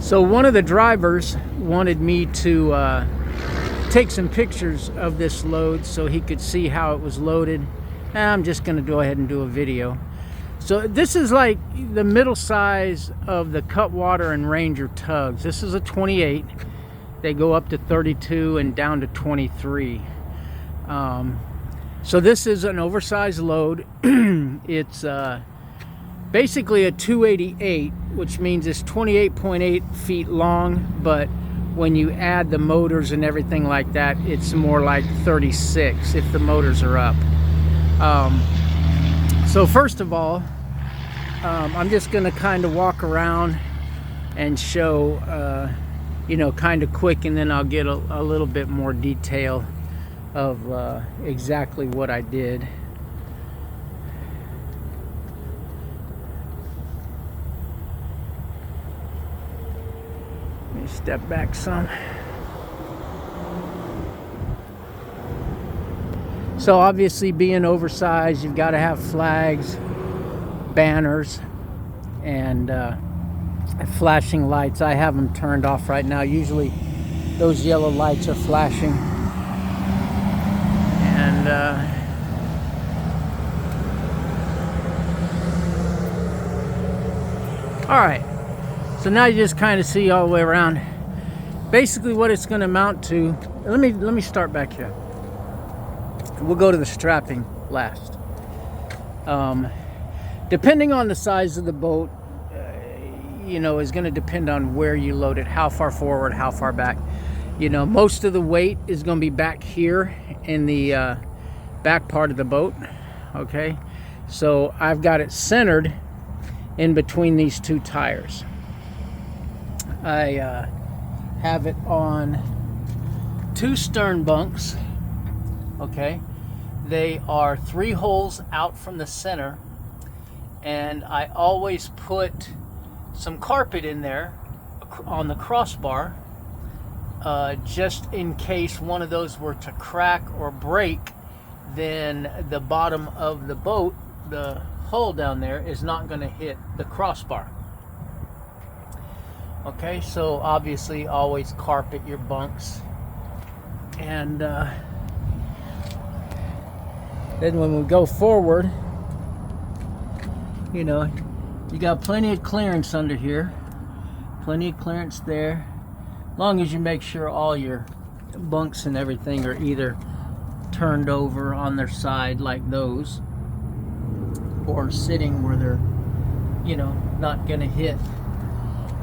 So one of the drivers wanted me to take some pictures of this load so he could see how it was loaded. And I'm just going to go ahead and do a video. So this is like the middle size of the Cutwater and Ranger tugs. This is a 28. They go up to 32 and down to 23. So this is an oversized load. It's basically a 288, which means it's 28.8 feet long, but when you add the motors and everything like that, it's more like 36 if the motors are up. So first of all, I'm just going to kind of walk around and show, you know, kind of quick, and then I'll get a little bit more detail of exactly what I did. Let me step back some. So obviously, being oversized, you've got to have flags, banners, and flashing lights. I have them turned off right now. Usually those yellow lights are flashing. And all right, so now you just kind of see all the way around basically what it's going to amount to. Let me start back here. We'll go to the strapping last. Depending on the size of the boat, you know, is going to depend on where you load it, how far forward, how far back. You know, most of the weight is going to be back here in the back part of the boat. Okay, so I've got it centered in between these two tires. I have it on 2 stern bunks. Okay, they are 3 holes out from the center, and I always put some carpet in there on the crossbar, just in case one of those were to crack or break. Then the bottom of the boat, the hole down there, is not going to hit the crossbar. Okay, so obviously always carpet your bunks. And then when we go forward, you know, you got plenty of clearance under here, plenty of clearance there, as long as you make sure all your bunks and everything are either turned over on their side like those, or sitting where they're, you know, not gonna hit.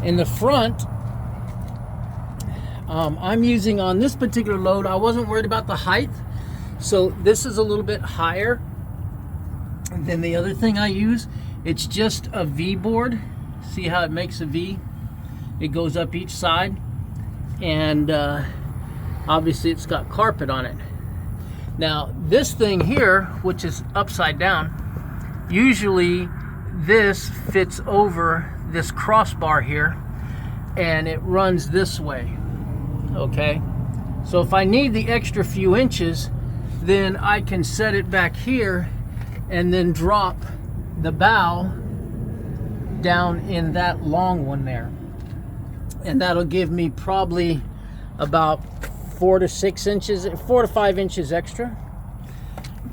In the front, I'm using, on this particular load, I wasn't worried about the height, so this is a little bit higher than the other thing I use. It's just a V board. See how it makes a V? It goes up each side, and obviously it's got carpet on it. Now this thing here, which is upside down, usually this fits over this crossbar here, and it runs this way. Okay, so if I need the extra few inches, then I can set it back here and then drop the bow down in that long one there, and that'll give me probably about 4 to 6 inches, 4 to 5 inches extra.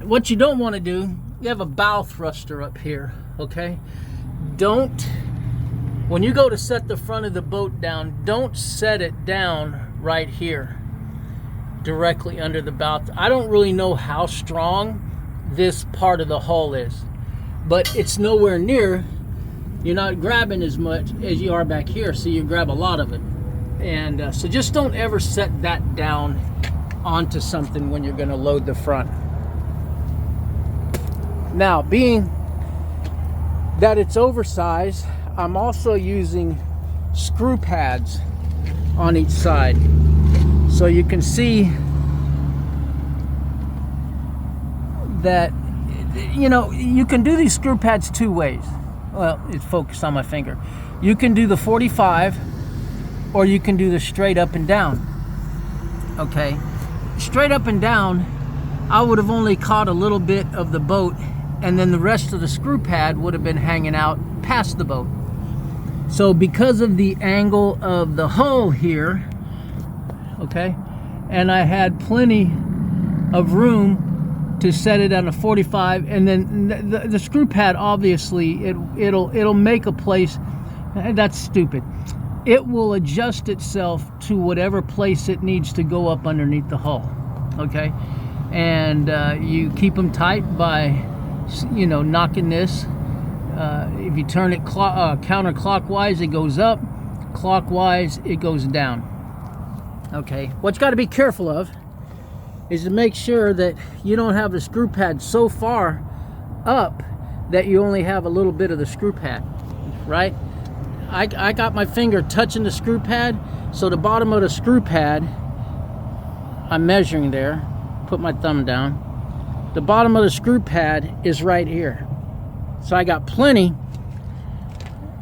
What you don't want to do, you have a bow thruster up here. Okay, don't, when you go to set the front of the boat down, don't set it down right here directly under the bow. I don't really know how strong this part of the hull is, but it's nowhere near, you're not grabbing as much as you are back here, so you grab a lot of it. And so just don't ever set that down onto something when you're going to load the front. Now, being that it's oversized, I'm also using screw pads on each side, so you can see that, you know, you can do these screw pads 2 ways. Well, it's focused on my finger. You can do the 45, or you can do the straight up and down. Okay, straight up and down, I would have only caught a little bit of the boat, and then the rest of the screw pad would have been hanging out past the boat. So because of the angle of the hull here, okay, and I had plenty of room to set it on a 45, and then the screw pad, obviously it'll make a place. That's stupid. It will adjust itself to whatever place it needs to go up underneath the hull, okay? And you keep them tight by, you know, knocking this. If you turn it counterclockwise, it goes up. Clockwise, it goes down. Okay, what you got to be careful of is to make sure that you don't have the screw pad so far up that you only have a little bit of the screw pad, right? I got my finger touching the screw pad, so the bottom of the screw pad, I'm measuring there, put my thumb down, the bottom of the screw pad is right here. So I got plenty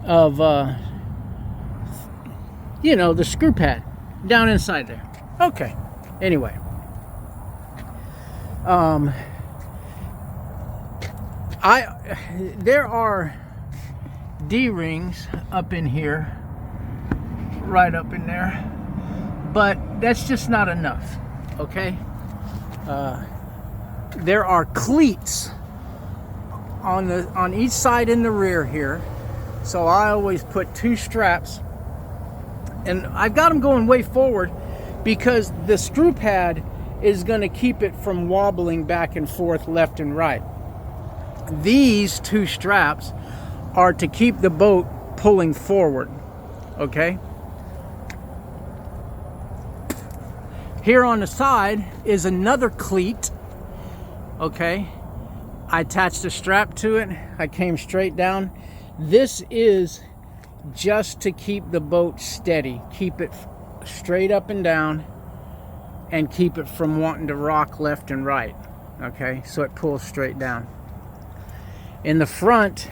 of, you know, the screw pad down inside there. Okay, anyway. There are D-rings up in here, right up in there, but that's just not enough, okay? There are cleats on each side in the rear here, so I always put 2 straps, and I've got them going way forward because the screw pad is going to keep it from wobbling back and forth left and right. These 2 straps are to keep the boat pulling forward, okay? Here on the side is another cleat, okay? I attached a strap to it. I came straight down. This is just to keep the boat steady, keep it straight up and down, and keep it from wanting to rock left and right, okay? So it pulls straight down. In the front,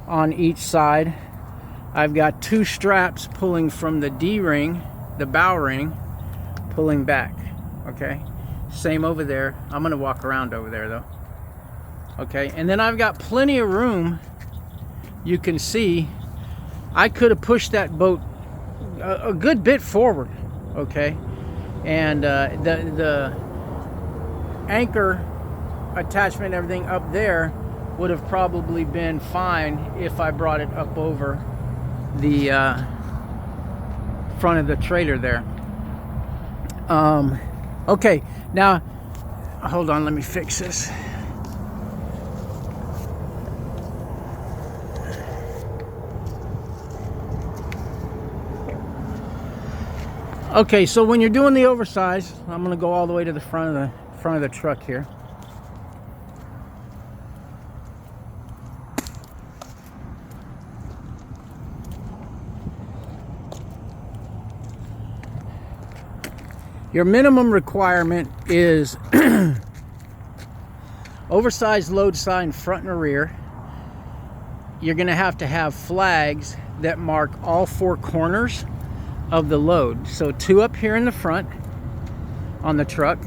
on each side, I've got 2 straps pulling from the D-ring, the bow ring, pulling back, okay? Same over there. I'm gonna walk around over there though. Okay, and then I've got plenty of room. You can see I could have pushed that boat a good bit forward, okay? And the anchor attachment and everything up there would have probably been fine if I brought it up over the front of the trailer there. Okay, now hold on, let me fix this. Okay, so when you're doing the oversize, I'm going to go all the way to the front of the truck here. Your minimum requirement is oversized load sign front and rear. You're going to have flags that mark all 4 corners of the load. So 2 up here in the front on the truck.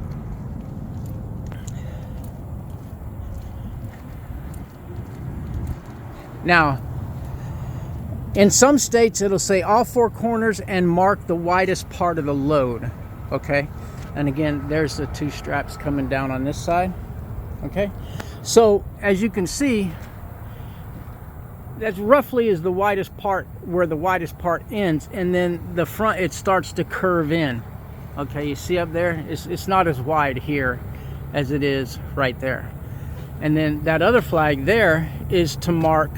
Now, in some states it'll say all 4 corners and mark the widest part of the load. Okay, and again, there's the 2 straps coming down on this side. Okay, so as you can see, that roughly is the widest part, where the widest part ends, and then the front, it starts to curve in. Okay, you see up there, it's not as wide here as it is right there. And then that other flag there is to mark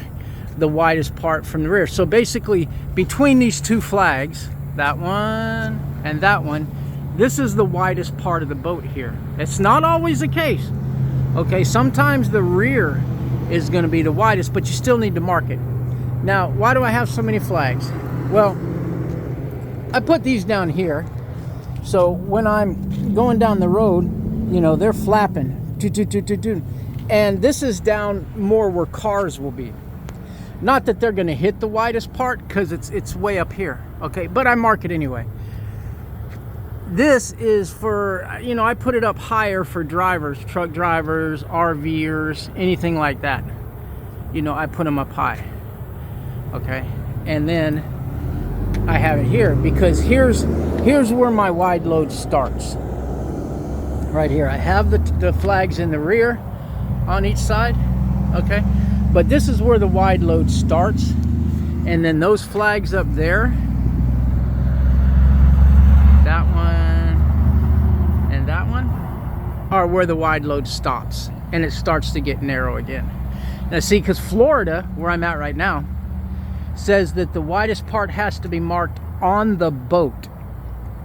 the widest part from the rear. So basically, between these 2 flags, that one and that one, this is the widest part of the boat here. It's not always the case. Okay, sometimes the rear is going to be the widest, but you still need to mark it. Now, why do I have so many flags? Well, I put these down here, so when I'm going down the road, you know, they're flapping. And this is down more where cars will be. Not that they're going to hit the widest part, because it's way up here. Okay, but I mark it anyway. This is for, you know, I put it up higher for drivers, truck drivers, RVers, anything like that. You know, I put them up high. Okay, and then I have it here, because here's where my wide load starts. Right here, I have the flags in the rear on each side, okay? But this is where the wide load starts, and then those flags up there, that one and that one, are where the wide load stops, and it starts to get narrow again. Now see, because Florida, where I'm at right now, says that the widest part has to be marked on the boat,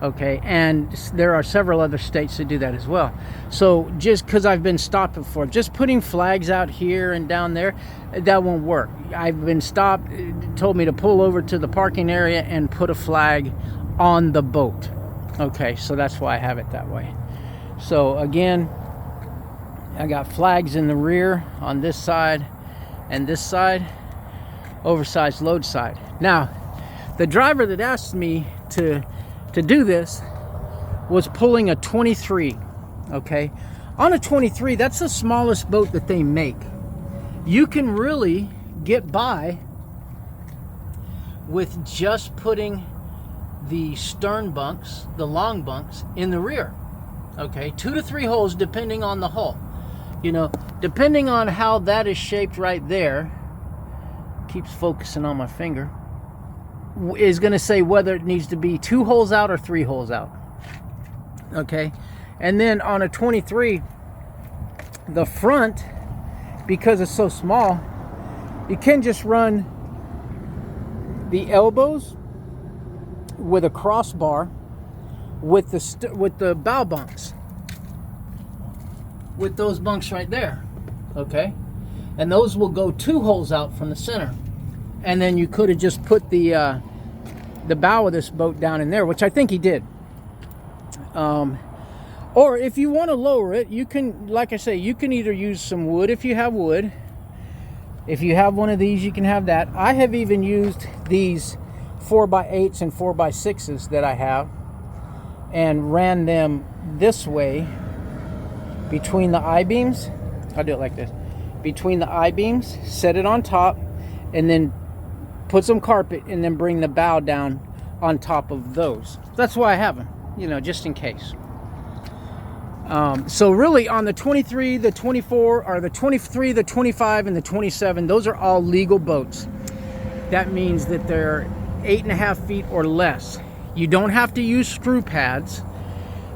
okay? And there are several other states that do that as well. So just because I've been stopped before, just putting flags out here and down there, that won't work. I've been stopped, told me to pull over to the parking area and put a flag on the boat. Okay, so that's why I have it that way. So again, I got flags in the rear on this side and this side, oversized load side. Now, the driver that asked me to do this was pulling a 23, okay? On a 23, that's the smallest boat that they make. You can really get by with just putting the stern bunks, the long bunks, in the rear, okay? 2 to 3 holes depending on the hull. You know, depending on how that is shaped right there, keeps focusing on my finger, is going to say whether it needs to be 2 holes out or 3 holes out, okay? And then on a 23, the front, because it's so small, you can just run the elbows with a crossbar with the bow bunks, with those bunks right there, okay? And those will go 2 holes out from the center. And then you could have just put the bow of this boat down in there, which I think he did. Or if you want to lower it, you can, like I say, you can either use some wood if you have wood. If you have one of these, you can have that. I have even used these 4x8s and 4x6s that I have and ran them this way between the I-beams. I'll do it like this. Between the I-beams, set it on top, and then put some carpet, and then bring the bow down on top of those. That's why I have them, you know, just in case. So really on the 23, the 24, or the 23, the 25, and the 27, those are all legal boats. That means that they're 8.5 feet or less. You don't have to use screw pads.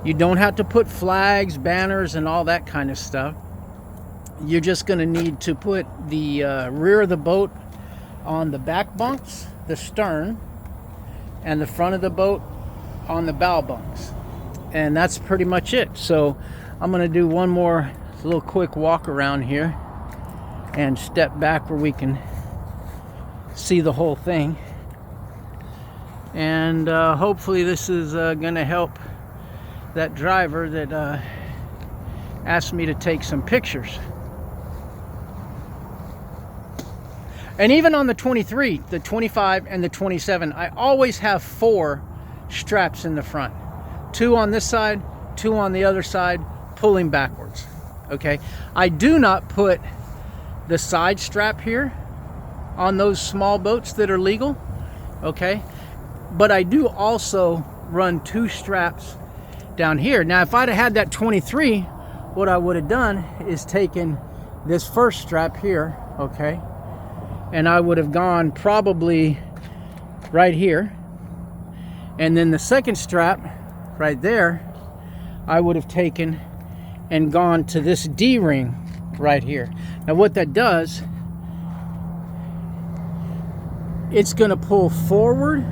You don't have to put flags, banners, and all that kind of stuff. You're just going to need to put the rear of the boat on the back bunks, the stern, and the front of the boat on the bow bunks. And that's pretty much it. So I'm going to do one more little quick walk around here and step back where we can see the whole thing. And hopefully this is going to help that driver that asked me to take some pictures. And even on the 23, the 25, and the 27, I always have 4 straps in the front. 2 on this side, 2 on the other side, pulling backwards, okay? I do not put the side strap here on those small boats that are legal, okay? But I do also run 2 straps down here. Now, if I'd have had that 23, what I would have done is taken this first strap here, okay? And I would have gone probably right here. And then the second strap right there, I would have taken and gone to this D-ring right here. Now what that does, it's going to pull forward,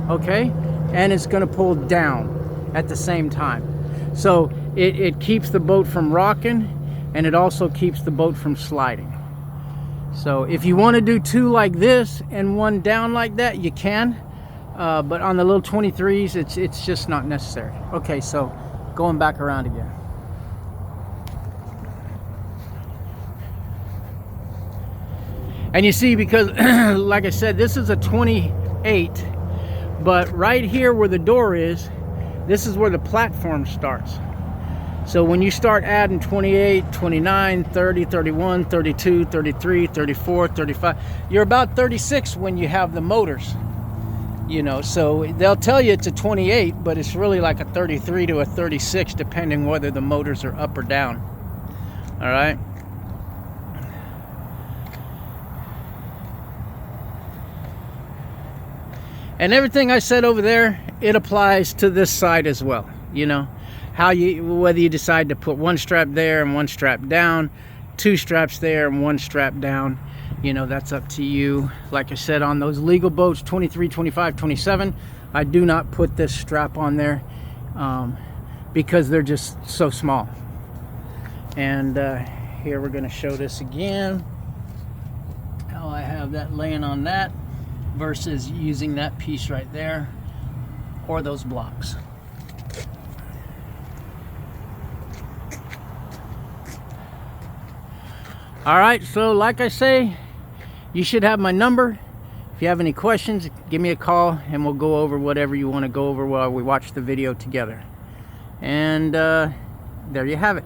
okay, and it's going to pull down at the same time. So it keeps the boat from rocking, and it also keeps the boat from sliding. So if you want to do 2 like this and 1 down like that, you can. But on the little 23s, it's just not necessary. Okay, so going back around again. And you see, because like I said, this is a 28, but right here where the door is, this is where the platform starts. So when you start adding 28, 29, 30, 31, 32, 33, 34, 35, you're about 36 when you have the motors. You know, so they'll tell you it's a 28, but it's really like a 33 to a 36, depending whether the motors are up or down. All right. And everything I said over there, it applies to this side as well. You know, whether you decide to put one strap there and one strap down, two straps there and one strap down, you know, that's up to you. Like I said, on those legal boats, 23, 25, 27, I do not put this strap on there because they're just so small. And here we're going to show this again, how I have that laying on that versus using that piece right there or those blocks. All right, so like I say, you should have my number. If you have any questions, give me a call and we'll go over whatever you want to go over while we watch the video together. And there you have it.